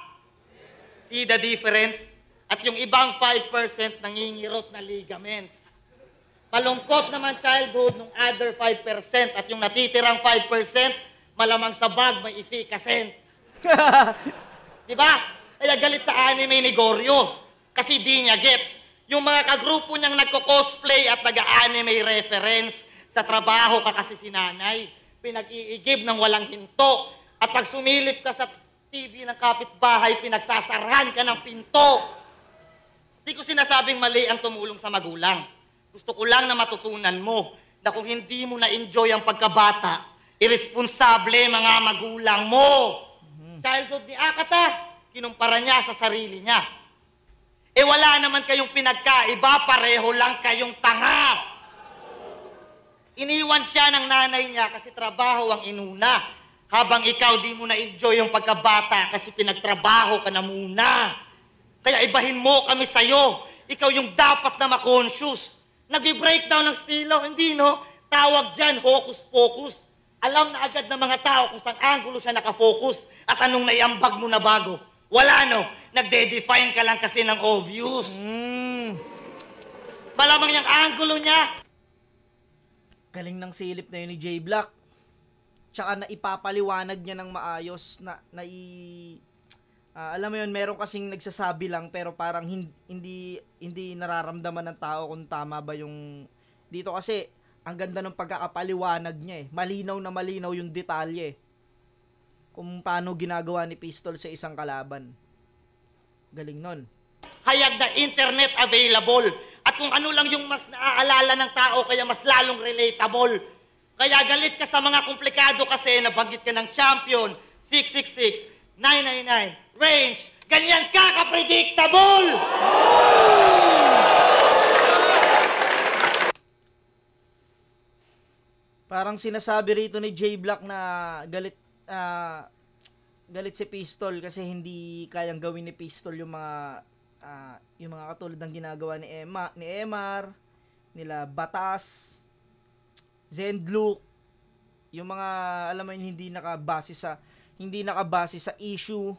See the difference? At yung ibang 5% nangingirot na ligaments. Malungkot naman childhood ng other 5% at yung natitirang 5%, malamang sa bag may efficacent. Diba? Kaya galit sa anime ni Goryeo. Kasi di niya gets. Yung mga kagrupo niyang nagko-cosplay at nag-anime reference, sa trabaho ka kasi si nanay, pinag-iigib ng walang hinto. At pag sumilip ka sa TV ng kapitbahay, pinagsasarahan ka ng pinto. Di ko sinasabing mali ang tumulong sa magulang. Gusto ko lang na matutunan mo na kung hindi mo na-enjoy ang pagkabata, irresponsable mga magulang mo. Childhood ni Akata, kinumpara niya sa sarili niya. Eh wala naman kayong pinagkaiba, pareho lang kayong tanga. Iniwan siya ng nanay niya kasi trabaho ang inuna. Habang ikaw di mo na-enjoy yung pagkabata kasi pinagtrabaho ka na muna. Kaya ibahin mo kami sa'yo. Ikaw yung dapat na ma-conscious. Nag-breakdown ng estilo, hindi no? Tawag dyan, hocus-pocus. Alam na agad ng mga tao kung saan angulo siya nakafocus at anong naiambag mo na bago. Wala no, nagde-define ka lang kasi ng obvious. Malamang yung angulo niya. Galing ng silip na yun ni J Black. Tsaka na ipapaliwanag niya ng maayos alam mo yun, meron kasing nagsasabi lang pero parang hindi nararamdaman ng tao kung tama ba yung dito kasi ang ganda ng pagkakapaliwanag niya eh. Malinaw na malinaw yung detalye kung paano ginagawa ni Pistol sa isang kalaban. Galing nun. Hayag na internet available at kung ano lang yung mas naaalala ng tao kaya mas lalong relatable. Kaya galit ka sa mga komplikado kasi nabanggit ka ng champion, 666, 999, range, ganyan ka ka-predictable! Parang sinasabi rito ni J Black na galit si Pistol kasi hindi kayang gawin ni Pistol yung mga katulad ng ginagawa ni Emar, nila Batas, Zendlock, yung mga alam mo yun, hindi nakabase sa issue.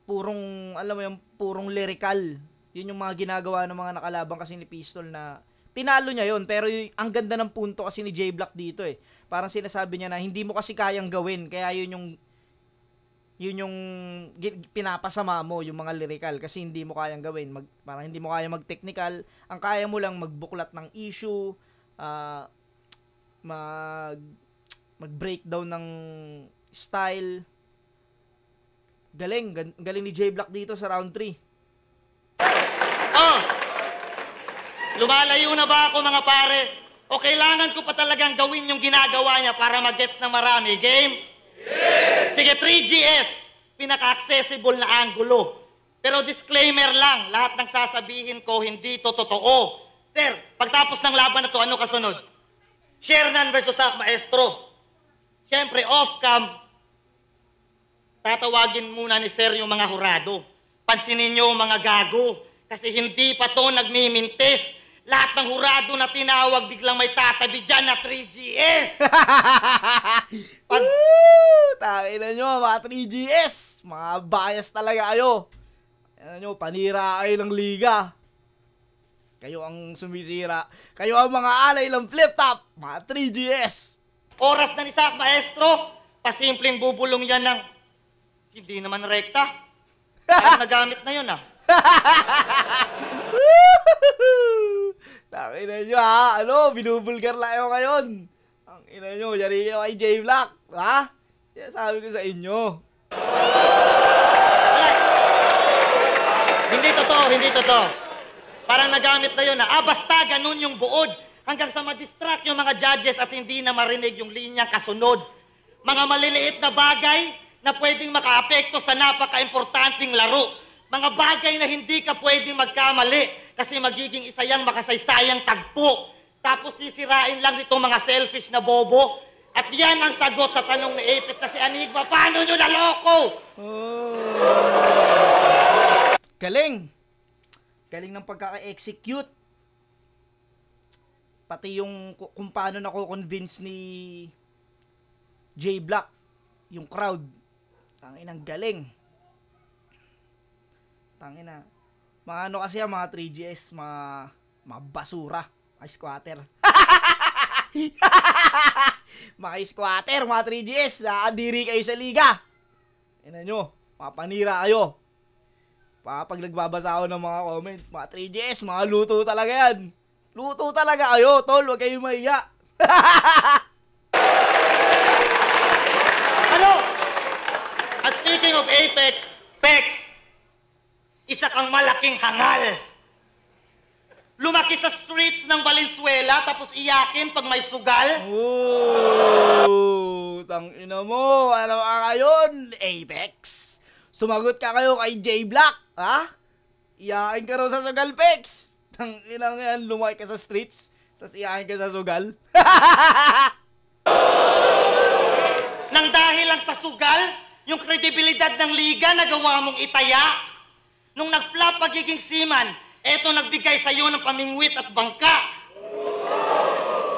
Purong lyrical. Yun yung mga ginagawa ng mga nakalabang kasi ni Pistol na tinalo niya yun, pero ang ganda ng punto kasi ni J Black dito eh. Parang sinasabi niya na hindi mo kasi kayang gawin, kaya yun yung pinapasama mo, yung mga lyrical, kasi hindi mo kayang gawin. Parang hindi mo kaya mag-technical, ang kaya mo lang magbuklat ng issue, mag-breakdown ng style. Galing ni J Black dito sa round 3. Lumalayo na ba ako mga pare? O kailangan ko pa talagang gawin yung ginagawa niya para mag-gets ng marami? Game? Yeah! Sige, 3GS. Pinaka-accessible na angulo. Pero disclaimer lang, lahat ng sasabihin ko hindi to totoo. Sir, pagtapos ng laban na to, ano kasunod? Shernan versus Sak Maestro. Siyempre, off-cam, tatawagin muna ni Sir yung mga hurado. Pansinin nyo mga gago. Kasi hindi pa to nagmimintis. Lahat ng hurado na tinawag, biglang may tatabi dyan na 3GS. Tangina nyo, mga 3GS. Mga bias talaga kayo. Ano nyo, panira kayo ng liga. Kayo ang sumisira. Kayo ang mga alay ng flip-top. Mga 3GS. Oras na ni Sak, maestro. Pasimpleng bubulong yan ng hindi naman rekta. Parang nagamit na yun, ah. Tangina nyo, ha? Ano, binubulgar lang kayo ngayon. Ang ina nyo, yari kayo kay J-Black. Ha? Kaya sabi ko sa inyo. Hindi totoo. Parang nagamit na yun, ah. Basta ganun yung buod. Hanggang sa ma-distract yung mga judges at hindi na marinig yung linyang kasunod. Mga maliliit na bagay na pwedeng makaapekto sa napaka-importanting laro. Mga bagay na hindi ka pwedeng magkamali kasi magiging isa yang makasaysayang tagpo. Tapos sisirain lang nitong mga selfish na bobo. At yan ang sagot sa tanong ni Apex kasi Enigma, paano nyo naloko? Galing. Galing ng pagkaka-execute. Pati yung kung paano nako-convince ni J-Black, yung crowd. Tanginang galing. Tangina. Mga ano kasi yan, mga 3GS, mga basura, mga squatter. Mga squatter, mga 3GS, nakadiri kayo sa liga. Ina nyo, mapanira kayo. Pag nagbabasa ako ng mga comment, mga 3GS, mga luto talaga yan. Luto talaga kayo, tol. Huwag kayong mahiya. Ano? Speaking of Apex, Pex, isa kang malaking hangal. Lumaki sa streets ng Valenzuela tapos iyakin pag may sugal. Oh, tangina mo. Ano ka ngayon, Apex? Sumagot ka kayo kay J-Black, ha? Iyakin ka raw sa sugal, Pex. Tangina nga yan, lumaki ka sa streets tapos iyakin ka sa sugal. Nang dahil lang sa sugal, yung kredibilidad ng liga nagawa mong itaya. Nung nag-flop pagiging seaman, eto nagbigay sa'yo ng pamingwit at bangka.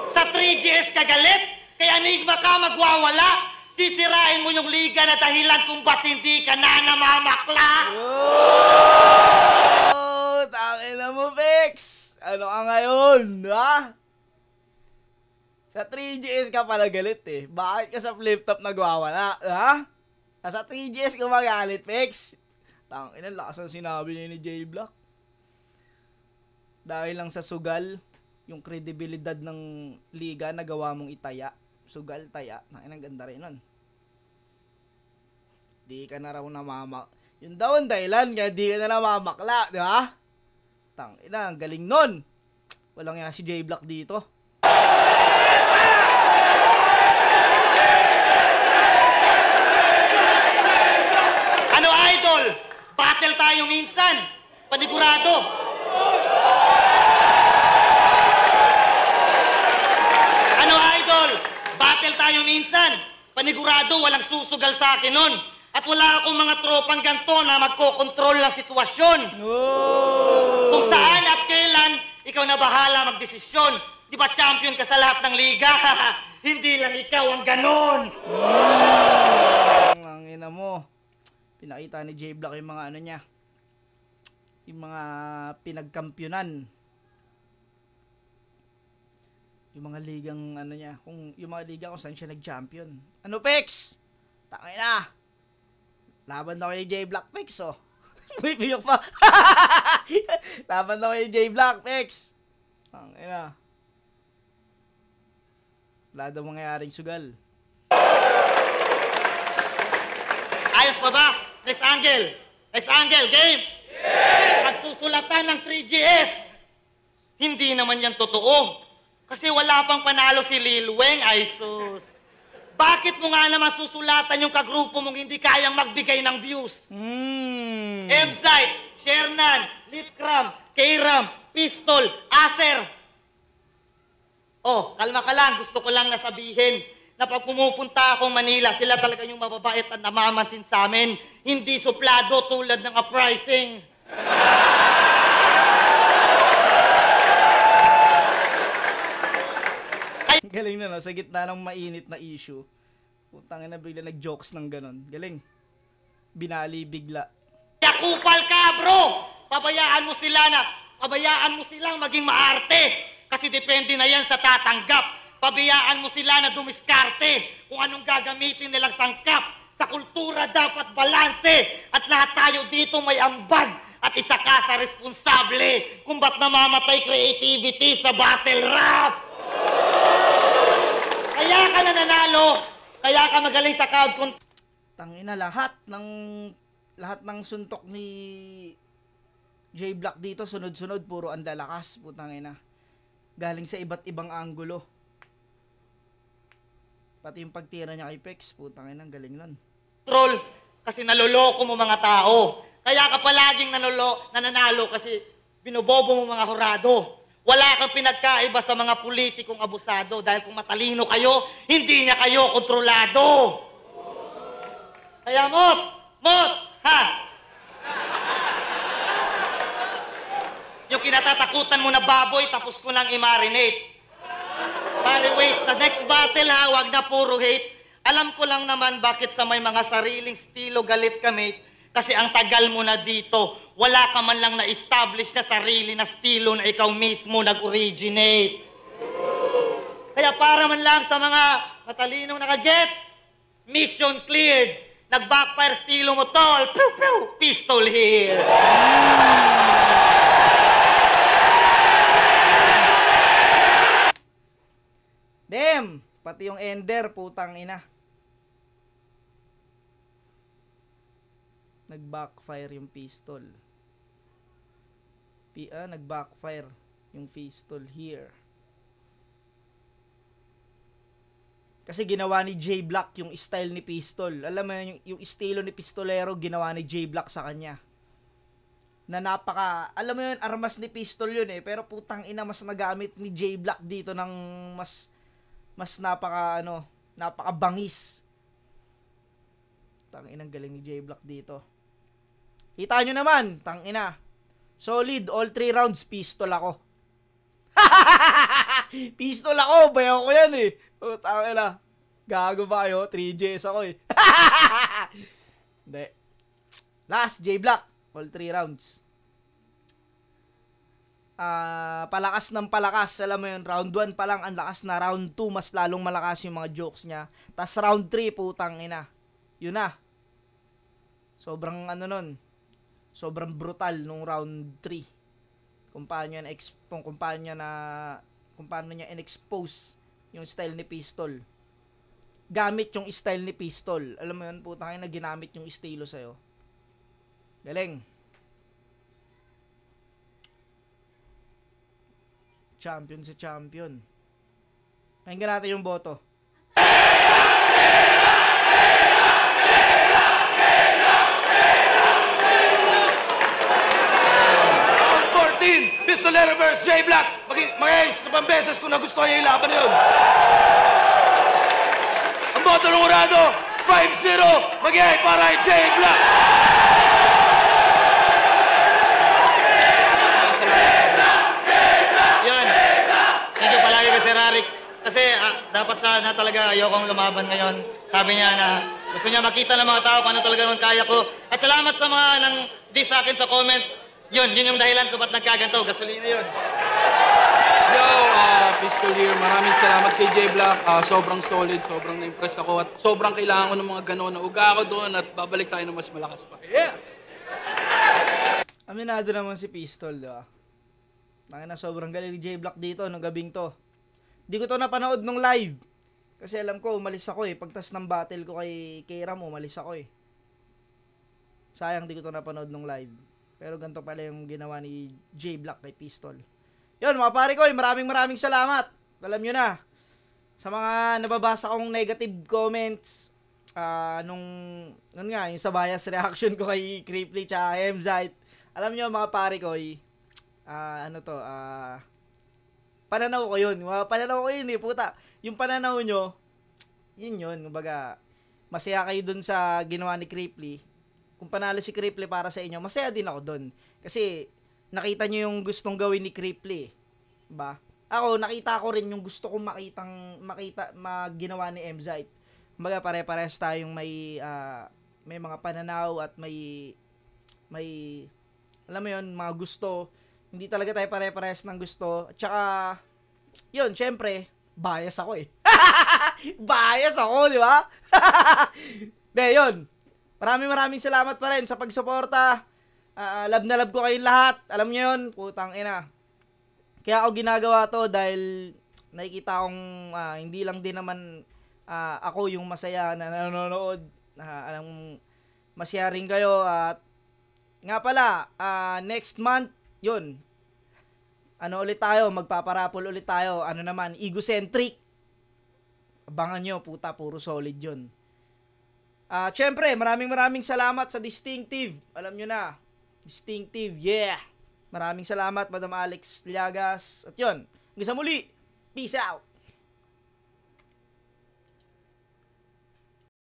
Sa 3GS kagalit, kaya Enigma ka magwawala. Sisirain mo yung liga na dahilan kung ba't hindi ka na namamakla. Oh, tangina mo, Pex. Ano ka ngayon, ha? Sa 3GS ka pala galit eh. Bakit ka sa flip-top nagwawala, ha? Sa 3GS ka magalit, Pex. Tangina, lakas ang sinabi niya ni J-Black. Dahil lang sa sugal, yung kredibilidad ng liga nagawa mong itaya. Sugal, taya. Tangina, ganda rin nun. Di ka na raw namamak. Yun daw ang dahilan, kaya di ka na namamakla, di ba? Tangina, ang galing nun. Walang nga si J-Black dito. Ano, idol? Battle tayo minsan. Panigurado. Ano, idol? Battle tayo minsan. Panigurado, walang susugal sa akin nun. At wala akong mga tropang ganto na magkokontrol ng sitwasyon. Oh. Kung saan at kailan, ikaw na bahala magdesisyon. Di ba champion ka sa lahat ng liga? Hindi lang ikaw ang ganon. Ang ina mo. Pinakita ni J-Black yung mga ano niya. Yung mga pinagkampyonan. Yung mga ligang ano niya. Yung mga liga kung saan siya nag-champion. Ano, Pex? Tangina. Laban daw kay J-Black, Pex, oh. May piyok pa. Laban daw kay J-Black, Pex. Tangina. Wala daw mangyayaring sugal. Ayos pa ba? Next angle. Next angle, game. Yeah! Magsusulatan ng 3GS. Hindi naman yan totoo. Kasi wala pang panalo si Lil Weng, ay sus. Bakit mo nga naman susulatan yung kagrupo mong hindi kayang magbigay ng views? M-Site, Shernan, Lipcram, K-Ram, Pistol, Acer. Oh, kalma ka lang. Gusto ko lang nasabihin na pag pumupunta akong Manila, sila talaga yung mababait at namamansin sa amin. Hindi suplado tulad ng uprising. Galing na, no? Sa gitna ng mainit na issue. Putangin na bigla nag-jokes ng ganon. Galing. Binali bigla. Kaya kupal ka, bro! Pabayaan mo silang maging maarte. Kasi depende na yan sa tatanggap. Pabayaan mo sila na dumiskarte kung anong gagamitin nilang sangkap. Sa kultura dapat balanse at lahat tayo dito may ambag at isa ka sa responsable kung ba't namamatay creativity sa battle rap. Kaya ka nananalo, kaya ka magaling sa crowd control. Tangina, lahat ng suntok ni J Black dito sunod-sunod puro ang lalakas, putang ina. Galing sa iba't ibang anggulo. Pati yung pagtira niya kay Pex, putang ina, galing nun. Kasi naloloko mo mga tao. Kaya ka palaging nananalo kasi binobobo mo mga hurado. Wala kang pinagkaiba sa mga politikong abusado dahil kung matalino kayo, hindi niya kayo kontrolado. Kaya Mot, ha? Yung kinatatakutan mo na baboy, tapos ko lang i-marinate. Pare, wait, sa next battle ha, wag na puro hate. Alam ko lang naman bakit sa may mga sariling estilo galit ka, mate. Kasi ang tagal mo na dito, wala ka man lang na-establish na sarili na estilo na ikaw mismo nag-originate. Kaya para man lang sa mga matalinong nakagets, mission cleared. Nag-backfire estilo mo, tol. Pew, pew, pistol here. Damn! Pati yung Ender, putang ina. Nag-backfire yung pistol. Nag-backfire yung pistol here. Kasi ginawa ni J Black yung style ni pistol. Alam mo yung estilo ni pistolero ginawa ni J Black sa kanya. Na alam mo yun, armas ni pistol yun eh. Pero putang ina, mas nagamit ni J Black dito ng mas napakabangis. Tangina, galing ni J Black dito. Kita nyo naman, tangina. Solid, all 3 rounds, pistol ako. Pistol ako, bayaw ko yan eh. Oh, tangina. Gago ba kayo? 3Js ako eh. Hindi. Last, J Black, all 3 rounds. Palakas ng palakas. Alam mo yun, round 1 pa lang ang lakas na. Round 2, mas lalong malakas yung mga jokes niya. Tas round 3, putang ina. Yun na. Sobrang sobrang brutal nung round 3. Kung paano niya in-expose yung style ni pistol. Gamit yung style ni pistol. Alam mo yun, putang ina, ginamit yung estilo sa'yo. Galing. Champion si champion. Pakinggan natin yung boto. Round 14, Pistolero vs. J Black. Mag-ace sa pambeses kung nagustuhan niya yung laban na yun. Ang boto ng urado, 5-0. Mag-ace para kay J Black. Kasi dapat sana talaga ayokong lumaban ngayon. Sabi niya na gusto niya makita ng mga tao kung ano talaga ang kaya ko. At salamat sa mga nang di sa akin sa comments. Yun yung dahilan ko ba't nagkaganto. Gasolina yun. Yo, Pistol here. Maraming salamat kay J Black. Sobrang solid, sobrang na-impress ako at sobrang kailangan ko ng mga gano'n na uga ako doon at babalik tayo ng mas malakas pa. Yeah! Aminado naman si Pistol, di ba? Na sobrang galing ni J Black dito nung gabing to. Di ko to napanood nung live. Kasi alam ko, umalis ako eh. Pagtas ng battle ko kay Ram, umalis ako eh. Sayang di ko to napanood nung live. Pero ganito pala yung ginawa ni J Black kay Pistol. Yun mga pare ko, maraming salamat. Alam nyo na. Sa mga nababasa kong negative comments, nun nga, yung sa bias reaction ko kay Cripply tsaka Mzite. Alam nyo mga pare ko, pananaw ko yun. Pananaw ko yun eh, puta. Yung pananaw nyo, yun. Kumbaga, masaya kayo dun sa ginawa ni Cripply. Kung panalo si Cripply para sa inyo, masaya din ako dun. Kasi, nakita nyo yung gustong gawin ni Cripply. Diba? Ako, nakita ko rin yung gusto kong ginawa ni Mzite. Kumbaga, pare-pares tayong may mga pananaw at may may, alam mo yun, mga gusto. Hindi talaga tayo pare-parehas ng gusto. At saka, yun, syempre, bias ako eh. Bias ako, di ba? De, yun. Maraming salamat pa rin sa pagsuporta. Love na love ko kayong lahat. Alam niyo yun, putang ina. Kaya ako ginagawa to dahil nakikita kong hindi lang din naman ako yung masaya na nanonood. Alam, masaya rin kayo. At nga pala, next month, yun. Ano ulit tayo? Magpaparapol ulit tayo. Ano naman? Egocentric. Abangan nyo, puta, puro solid yun. Syempre, maraming salamat sa Distinctive. Alam nyo na. Distinctive, yeah. Maraming salamat, Madam Alex Liagas. At yun, hanggang sa muli. Peace out.